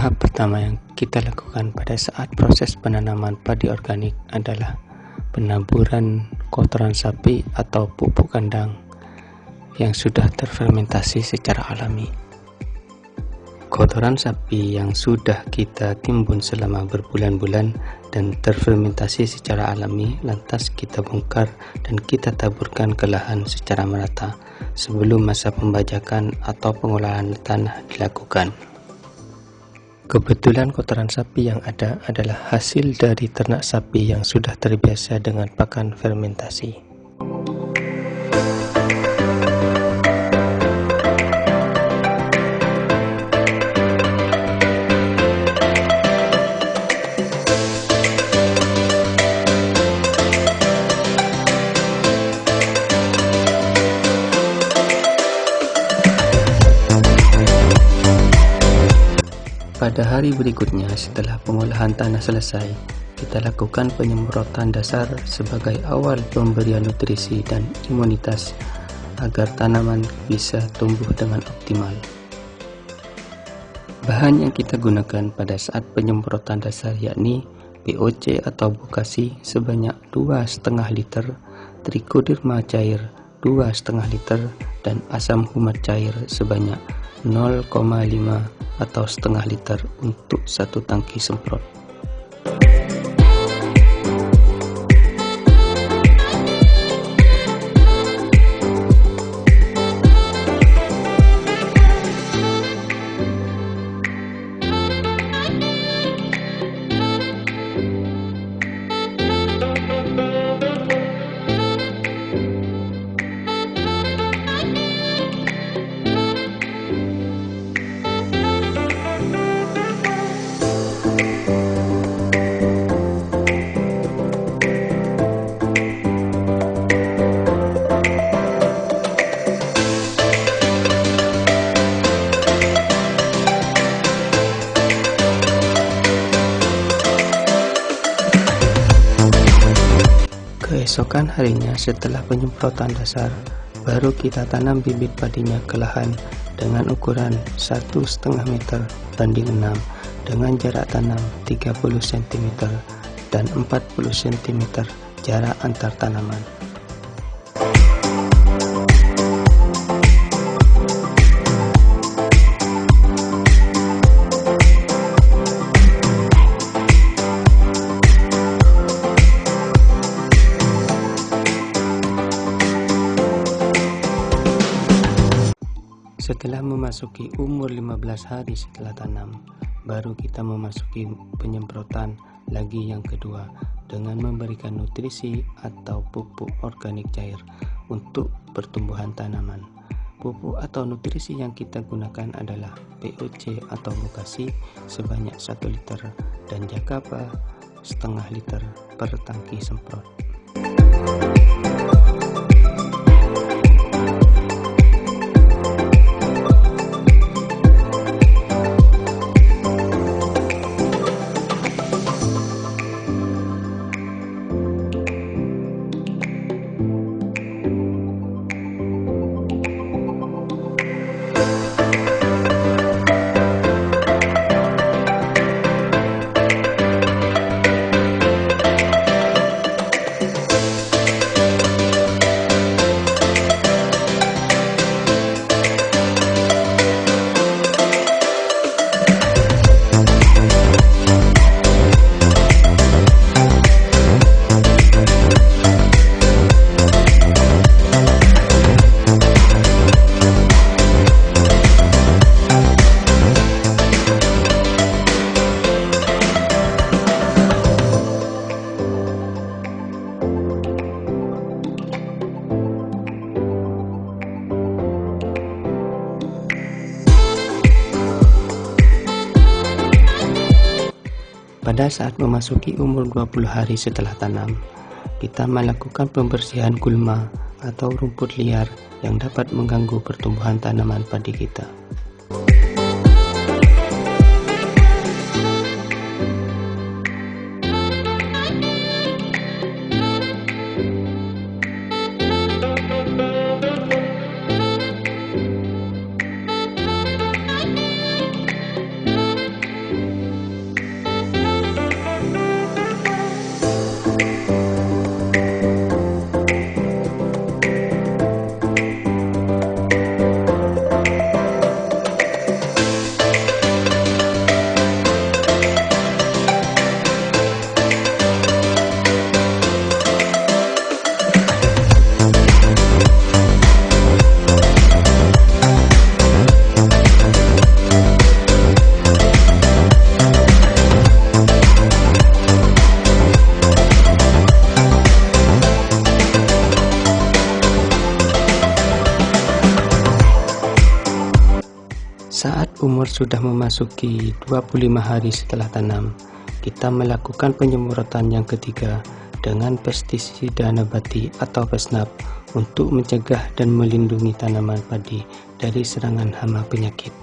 Tahap pertama yang kita lakukan pada saat proses penanaman padi organik adalah penaburan kotoran sapi atau pupuk kandang yang sudah terfermentasi secara alami. Kotoran sapi yang sudah kita timbun selama berbulan-bulan dan terfermentasi secara alami lantas kita bongkar dan kita taburkan ke lahan secara merata sebelum masa pembajakan atau pengolahan tanah dilakukan. Kebetulan kotoran sapi yang ada adalah hasil dari ternak sapi yang sudah terbiasa dengan pakan fermentasi. Pada hari berikutnya setelah pengolahan tanah selesai, kita lakukan penyemprotan dasar sebagai awal pemberian nutrisi dan imunitas agar tanaman bisa tumbuh dengan optimal. Bahan yang kita gunakan pada saat penyemprotan dasar yakni POC atau bokasi sebanyak 2,5 liter, trikoderma cair 2,5 liter, dan asam humat cair sebanyak 0,5 atau setengah liter untuk satu tangki semprot. Keesokan harinya setelah penyemprotan dasar, baru kita tanam bibit padinya ke lahan dengan ukuran 1,5 meter banding 6 dengan jarak tanam 30 cm dan 40 cm jarak antar tanaman. Setelah memasuki umur 15 hari setelah tanam, baru kita memasuki penyemprotan lagi yang kedua dengan memberikan nutrisi atau pupuk organik cair untuk pertumbuhan tanaman. Pupuk atau nutrisi yang kita gunakan adalah POC atau bokasi sebanyak 1 liter dan Jakapa setengah liter per tangki semprot. Pada saat memasuki umur 20 hari setelah tanam, kita melakukan pembersihan gulma atau rumput liar yang dapat mengganggu pertumbuhan tanaman padi kita. Saat umur sudah memasuki 25 hari setelah tanam, kita melakukan penyemprotan yang ketiga dengan pestisida nabati atau pesnap untuk mencegah dan melindungi tanaman padi dari serangan hama penyakit.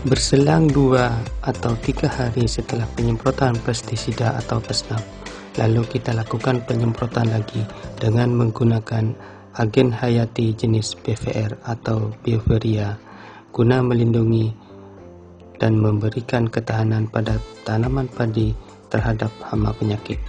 Berselang 2 atau 3 hari setelah penyemprotan pestisida atau pesnap, lalu kita lakukan penyemprotan lagi dengan menggunakan agen hayati jenis BVR atau Bevoria guna melindungi dan memberikan ketahanan pada tanaman padi terhadap hama penyakit.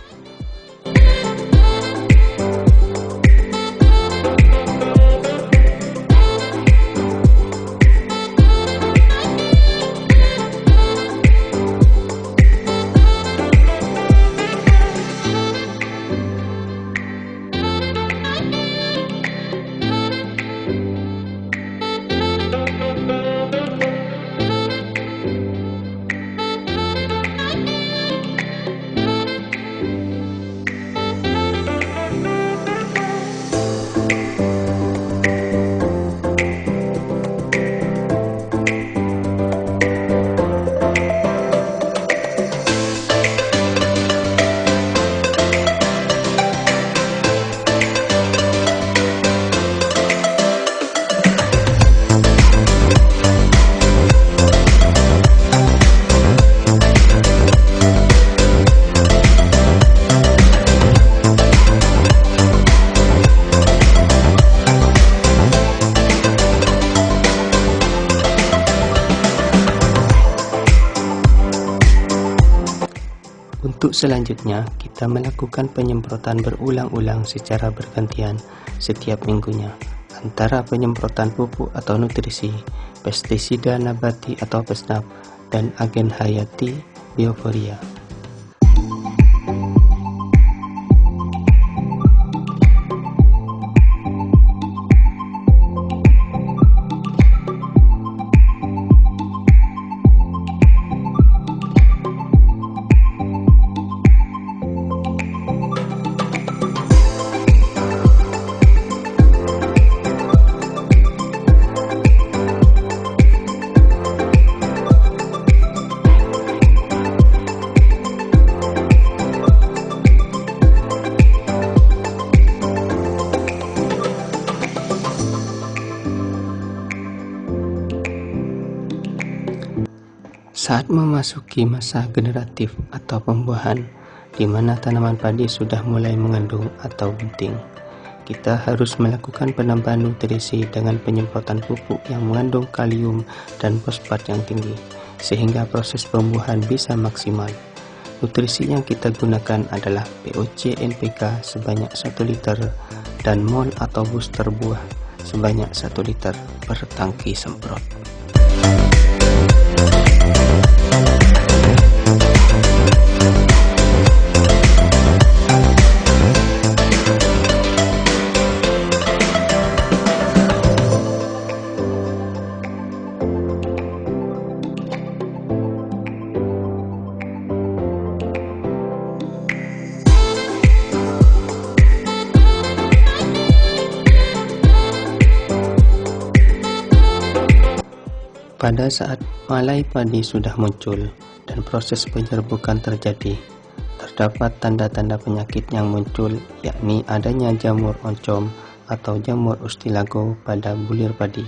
Untuk selanjutnya, kita melakukan penyemprotan berulang-ulang secara bergantian setiap minggunya antara penyemprotan pupuk atau nutrisi, pestisida nabati atau pesnap, dan agen hayati bioforia. Saat memasuki masa generatif atau pembuahan, di mana tanaman padi sudah mulai mengandung atau bunting, kita harus melakukan penambahan nutrisi dengan penyemprotan pupuk yang mengandung kalium dan fosfat yang tinggi, sehingga proses pembuahan bisa maksimal. Nutrisi yang kita gunakan adalah POC NPK sebanyak 1 liter dan mol atau booster buah sebanyak 1 liter per tangki semprot. Pada saat malai padi sudah muncul dan proses penyerbukan terjadi, terdapat tanda-tanda penyakit yang muncul, yakni adanya jamur oncom atau jamur ustilago pada bulir padi.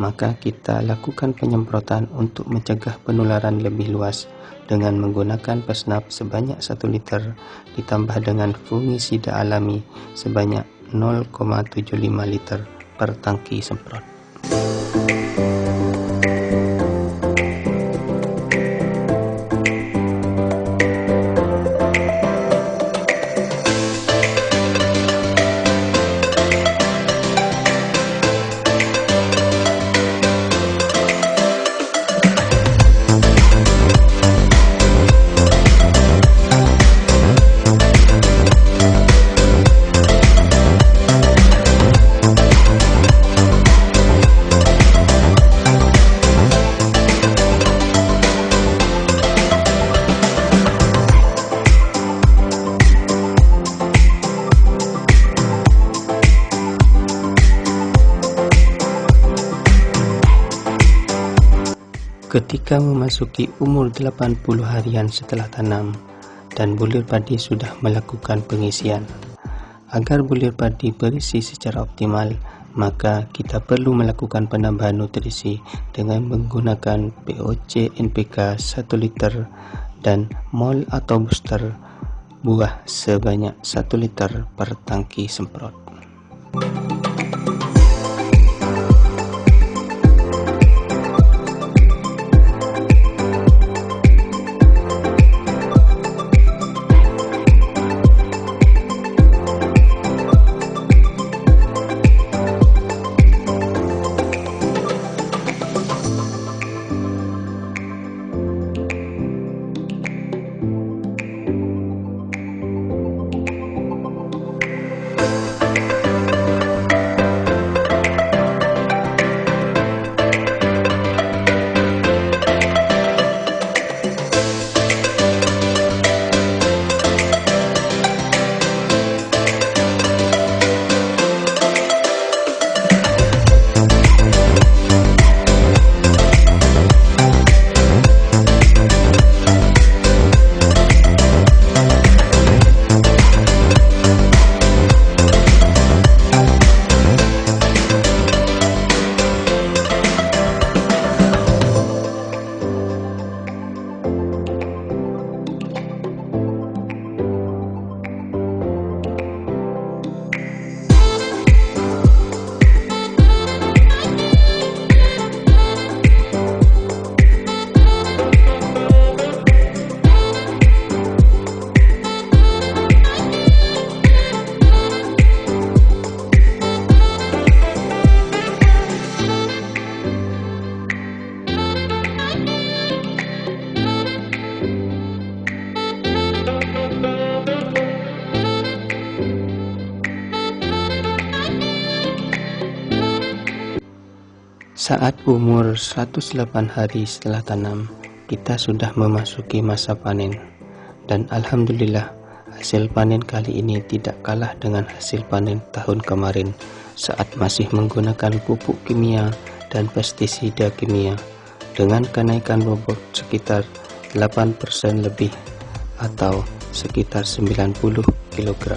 Maka kita lakukan penyemprotan untuk mencegah penularan lebih luas dengan menggunakan pesnap sebanyak 1 liter ditambah dengan fungisida alami sebanyak 0,75 liter per tangki semprot. Ketika memasuki umur 80 harian setelah tanam dan bulir padi sudah melakukan pengisian, agar bulir padi berisi secara optimal, maka kita perlu melakukan penambahan nutrisi dengan menggunakan POC NPK 1 liter dan mol atau booster buah sebanyak 1 liter per tangki semprot. Saat umur 108 hari setelah tanam, kita sudah memasuki masa panen. Dan alhamdulillah, hasil panen kali ini tidak kalah dengan hasil panen tahun kemarin saat masih menggunakan pupuk kimia dan pestisida kimia dengan kenaikan bobot sekitar 8% lebih atau sekitar 90 kg.